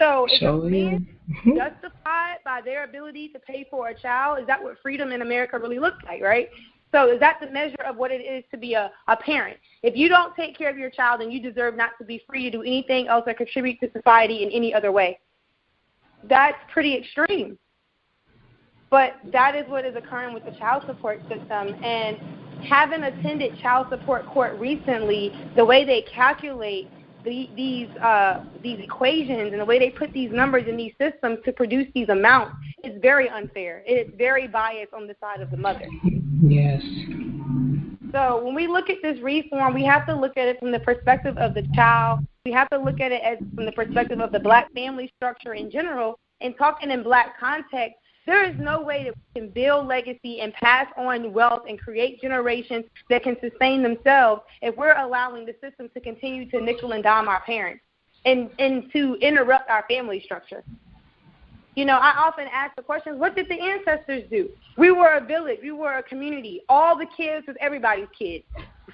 Speaker 5: So is a man justified by their ability to pay for a child? Is that what freedom in America really looks like, right? So is that the measure of what it is to be a parent? If you don't take care of your child, then you deserve not to be free to do anything else or contribute to society in any other way. That's pretty extreme. But that is what is occurring with the child support system. And having attended child support court recently, the way they calculate these equations and the way they put these numbers in these systems to produce these amounts is very unfair. It is very biased on the side of the mother.
Speaker 4: Yes.
Speaker 5: So when we look at this reform, we have to look at it from the perspective of the child. We have to look at it as from the perspective of the black family structure in general. And talking in black context, there is no way that we can build legacy and pass on wealth and create generations that can sustain themselves if we're allowing the system to continue to nickel and dime our parents and to interrupt our family structure. I often ask the question, what did the ancestors do? We were a village. We were a community. All the kids was everybody's kids.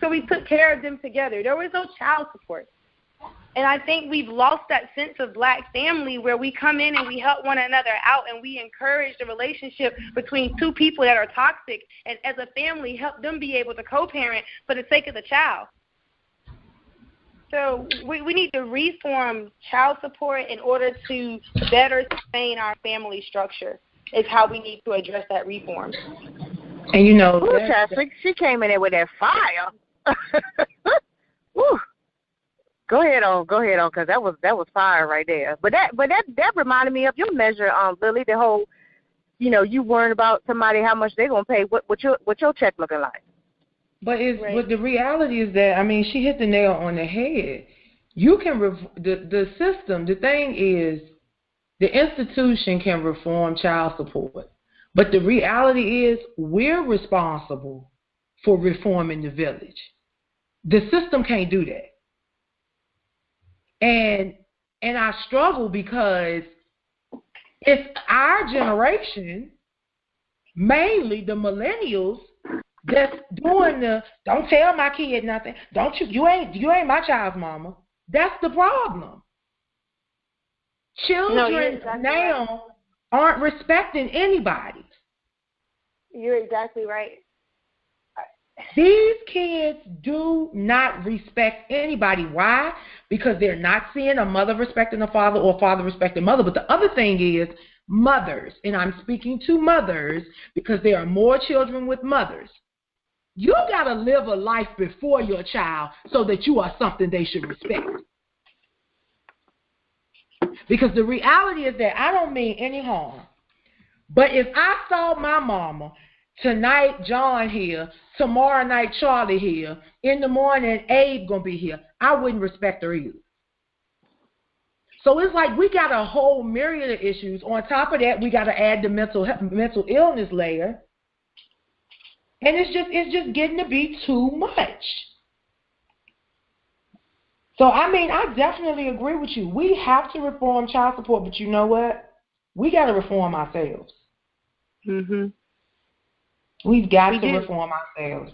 Speaker 5: So we took care of them together. There was no child support. And I think we've lost that sense of black family where we come in and we help one another out and we encourage the relationship between two people that are toxic and as a family help them be able to co-parent for the sake of the child. So we need to reform child support in order to better sustain our family structure is how we need to address that reform.
Speaker 4: And you know,
Speaker 2: she came in there with that fire. Woo. Go ahead on, because that was fire right there. But that reminded me of your measure, Lily. The whole, you worrying about somebody how much they're gonna pay. What your check looking like?
Speaker 4: But the reality is that, I mean, she hit the nail on the head. You can the system. The thing is, the institution can reform child support, but the reality is we're responsible for reforming the village. The system can't do that. And I struggle because it's our generation, mainly the millennials, that's doing the don't tell my kid nothing. Don't you ain't my child's mama. That's the problem. Children now aren't respecting anybody.
Speaker 5: You're exactly right.
Speaker 4: These kids do not respect anybody. Why? Because they're not seeing a mother respecting a father or a father respecting a mother. But the other thing is mothers, and I'm speaking to mothers because there are more children with mothers. You got to live a life before your child so that you are something they should respect. Because the reality is that I don't mean any harm. But if I saw my mama, tonight John here, tomorrow night Charlie here, in the morning Abe going to be here, I wouldn't respect her either. So it's like we got a whole myriad of issues. On top of that, we got to add the mental illness layer. And it's just getting to be too much. So, I mean, I definitely agree with you. We have to reform child support, but you know what? We got to reform ourselves.
Speaker 5: Mhm.
Speaker 4: We've got to reform ourselves.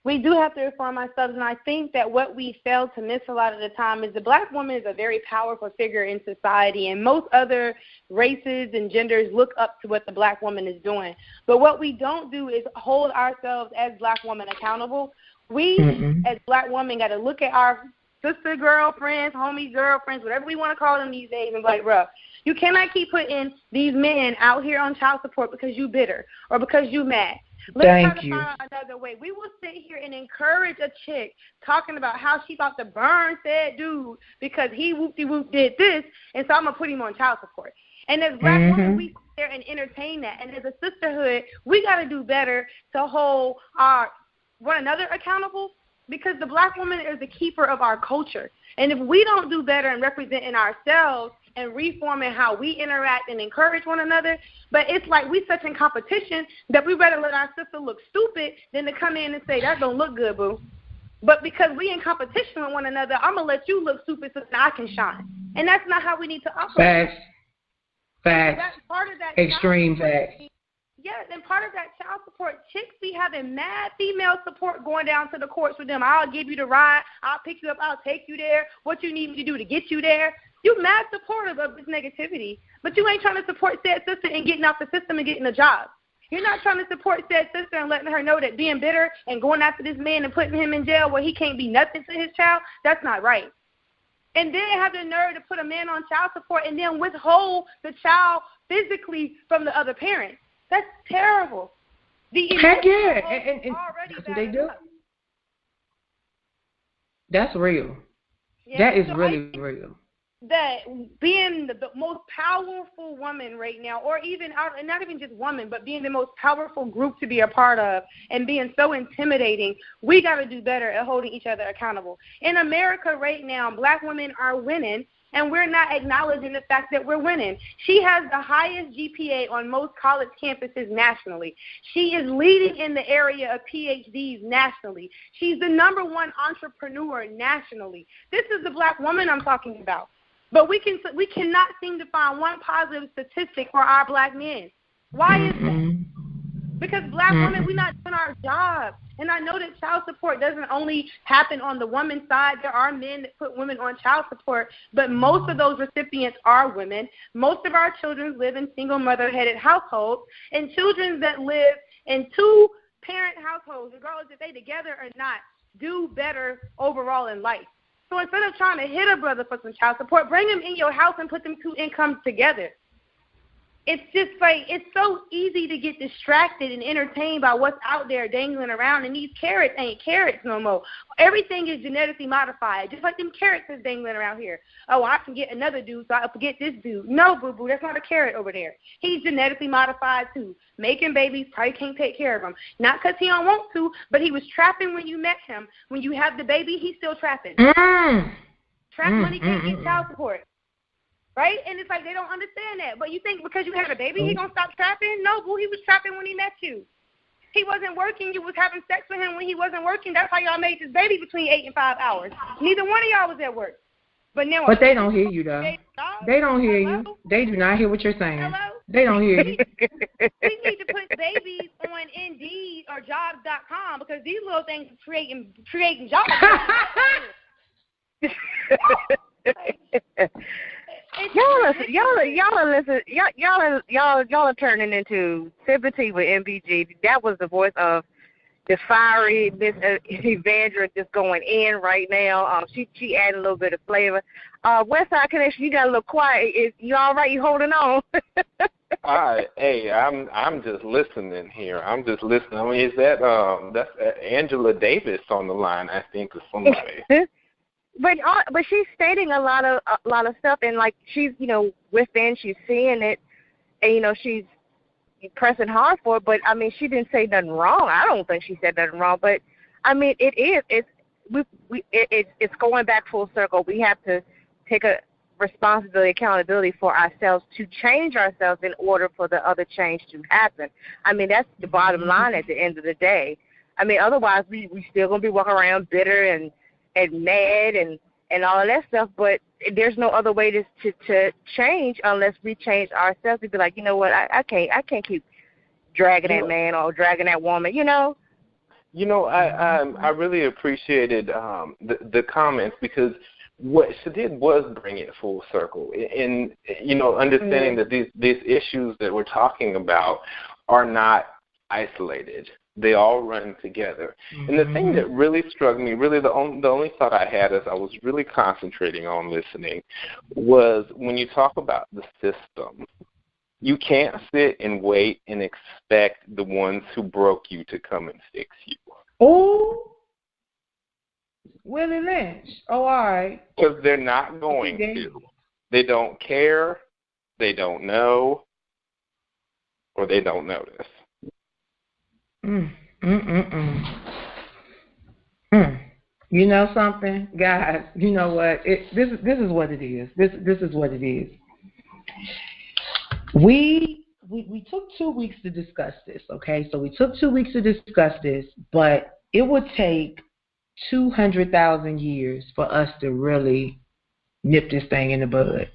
Speaker 5: We do have to reform ourselves, and I think that what we fail to miss a lot of the time is the black woman is a very powerful figure in society, and most other races and genders look up to what the black woman is doing. But what we don't do is hold ourselves as black women accountable. We, as black women, got to look at our sister girlfriends, homie girlfriends, whatever we want to call them these days, and be like, bro, you cannot keep putting these men out here on child support because you bitter or because you mad. Let's try to find out another way. We will sit here and encourage a chick talking about how she thought to burn said dude because he whoop-de-whoop did this, and so I'm going to put him on child support. And as black women, we sit there and entertain that. And as a sisterhood, we got to do better to hold one another accountable, because the black woman is the keeper of our culture. And if we don't do better in representing ourselves and reforming how we interact and encourage one another, but it's like we such in competition that we rather let our sister look stupid than to come in and say, that don't look good, boo. But because we in competition with one another, I'm going to let you look stupid so that I can shine. And that's not how we need to operate.
Speaker 4: Facts.
Speaker 5: That's part of that.
Speaker 4: Extreme facts.
Speaker 5: Yes, and part of that child support, chicks be having mad female support going down to the courts with them. I'll give you the ride. I'll pick you up. I'll take you there. What you need me to do to get you there. You mad supportive of this negativity, but you ain't trying to support said sister and getting out the system and getting a job. You're not trying to support said sister and letting her know that being bitter and going after this man and putting him in jail where he can't be nothing to his child, that's not right. And then have the nerve to put a man on child support and then withhold the child physically from the other parent. That's terrible.
Speaker 4: Heck yeah. And that's what they do. That's real. Yeah, that is really real.
Speaker 5: That being the most powerful woman right now, or even not even just woman, but being the most powerful group to be a part of and being so intimidating, we got to do better at holding each other accountable. In America right now, black women are winning, and we're not acknowledging the fact that we're winning. She has the highest GPA on most college campuses nationally. She is leading in the area of PhDs nationally. She's the #1 entrepreneur nationally. This is the black woman I'm talking about. But we cannot seem to find one positive statistic for our black men. Why is that? Because black women, we're not doing our job. And I know that child support doesn't only happen on the woman's side. There are men that put women on child support, but most of those recipients are women. Most of our children live in single mother-headed households, and children that live in two-parent households, regardless if they together or not, do better overall in life. So instead of trying to hit a brother for some child support, bring him in your house and put them two incomes together. it's just like, it's so easy to get distracted and entertained by what's out there dangling around, and these carrots ain't carrots no more. Everything is genetically modified, just like them carrots is dangling around here. Oh, I can get another dude, so I'll forget this dude. No, boo-boo, that's not a carrot over there. He's genetically modified too. Making babies, probably can't take care of them. Not because he don't want to, but he was trapping when you met him. When you have the baby, he's still trapping. Trap money can't get child support. Right? And it's like they don't understand that. But you think because you had a baby, he gonna stop trapping? No, boo, he was trapping when he met you. He wasn't working. You was having sex with him when he wasn't working. That's how y'all made this baby between 8 and 5 hours. Neither one of y'all was at work. But they
Speaker 4: don't hear you, though. They don't hear you. They do not hear what you're saying.
Speaker 5: Hello?
Speaker 4: They don't hear you.
Speaker 5: We need to put babies on Indeed or Jobs.com because these little things are creating jobs.
Speaker 2: Y'all are turning into Sympathy with MBG. That was the voice of the fiery Miss Evangelist just going in right now. She added a little bit of flavor. Westside Connection, you got a little quiet. You all right? You holding on?
Speaker 3: Hey, I'm just listening here. I'm just listening. I mean, is that's Angela Davis on the line? I think, or somebody.
Speaker 2: But she's stating a lot of stuff, and like she's within, she's seeing it, and she's pressing hard for it. But I mean, she didn't say nothing wrong. I don't think she said nothing wrong. But I mean, it's going back full circle. We have to take a responsibility, accountability for ourselves to change ourselves in order for the other change to happen. I mean, that's the bottom line at the end of the day. I mean, otherwise we still gonna be walking around bitter and mad and all of that stuff, but there's no other way to change unless we change ourselves to be like, you know what, I can't keep dragging that man or dragging that woman,
Speaker 3: I really appreciated the comments because what she did was bring it full circle and understanding that these issues that we're talking about are not isolated. They all run together. And the thing that really struck me, really the only thought I had as I was really concentrating on listening was when you talk about the system, you can't sit and wait and expect the ones who broke you to come and fix you.
Speaker 4: Oh, Willie Lynch. Oh, all right.
Speaker 3: Because they're not going to. They don't care, they don't know, or they don't notice.
Speaker 4: You know something, guys? You know what? This is what it is. This is what it is. We took 2 weeks to discuss this. Okay, so we took 2 weeks to discuss this, but it would take 200,000 years for us to really nip this thing in the bud.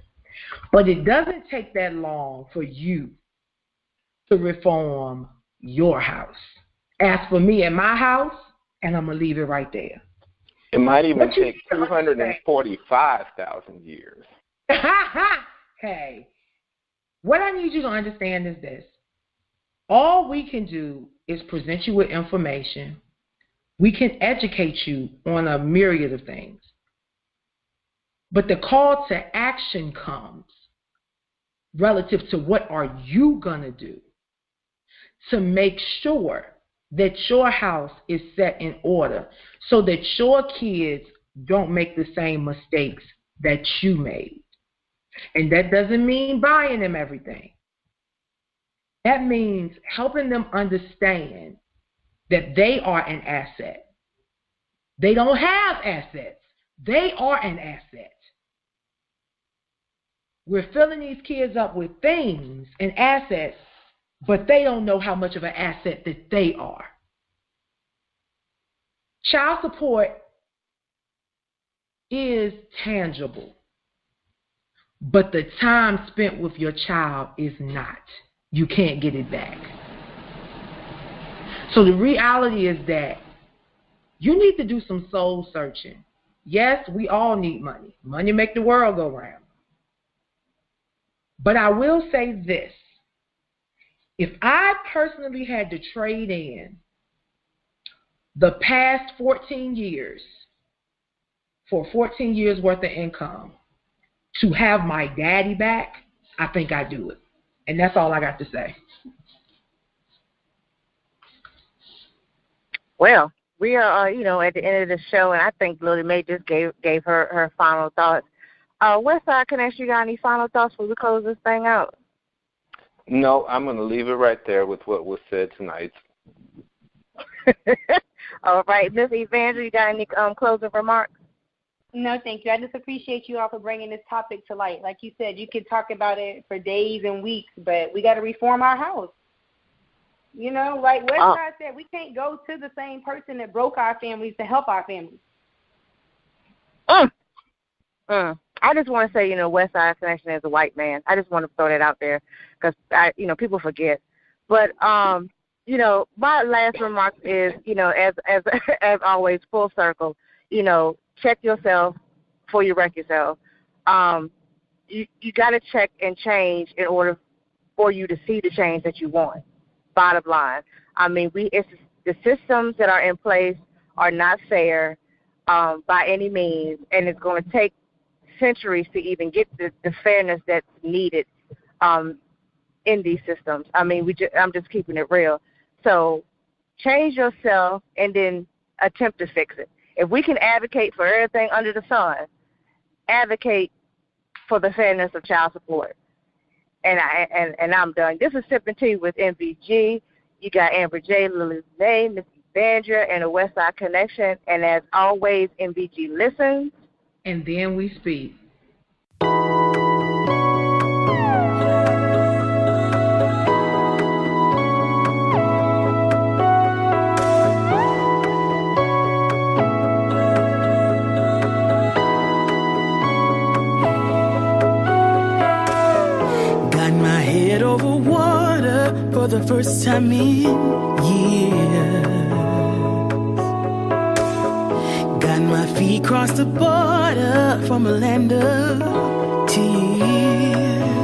Speaker 4: But it doesn't take that long for you to reform your house. As for me and my house, and I'm going to leave it right there.
Speaker 3: It might even take 245,000 years.
Speaker 4: Hey, what I need you to understand is this. All we can do is present you with information. We can educate you on a myriad of things. But the call to action comes relative to what are you going to do to make sure that your house is set in order so that your kids don't make the same mistakes that you made. And that doesn't mean buying them everything. That means helping them understand that they are an asset. They don't have assets. They are an asset. We're filling these kids up with things and assets, but they don't know how much of an asset that they are. Child support is tangible, but the time spent with your child is not. You can't get it back. So the reality is that you need to do some soul searching. Yes, we all need money. Money make the world go round. But I will say this. If I personally had to trade in the past 14 years for 14 years worth of income to have my daddy back, I think I'd do it. And that's all I got to say.
Speaker 2: Well, we are, at the end of the show, and I think Lily Mae just gave her final thoughts. Westside Connection, you got any final thoughts before we close this thing out?
Speaker 3: No, I'm going to leave it right there with what was said tonight.
Speaker 2: All right. Miss Evangel, you got any closing remarks?
Speaker 5: No, thank you. I just appreciate you all for bringing this topic to light. Like you said, you could talk about it for days and weeks, but we got to reform our house. Like Westside said, we can't go to the same person that broke our families to help our families.
Speaker 2: I just want to say, Westside Connection is a white man. I just want to throw that out there because, people forget. But, my last remark is, as always, full circle, check yourself before you wreck yourself. You got to check and change in order for you to see the change that you want. Bottom line. I mean, the systems that are in place are not fair by any means, and it's going to take centuries to even get the fairness that's needed in these systems. I mean, I'm just keeping it real. So change yourself and then attempt to fix it. If we can advocate for everything under the sun, advocate for the fairness of child support. And I'm done. This is Sipping Tea with MBG. You got AmberJ, Lily Mae, Miss Evangel, and the Westside Connection. And as always, MBG listens.
Speaker 4: And then we speak.
Speaker 1: Over water for the first time in years. Got my feet across the border from a land of tears.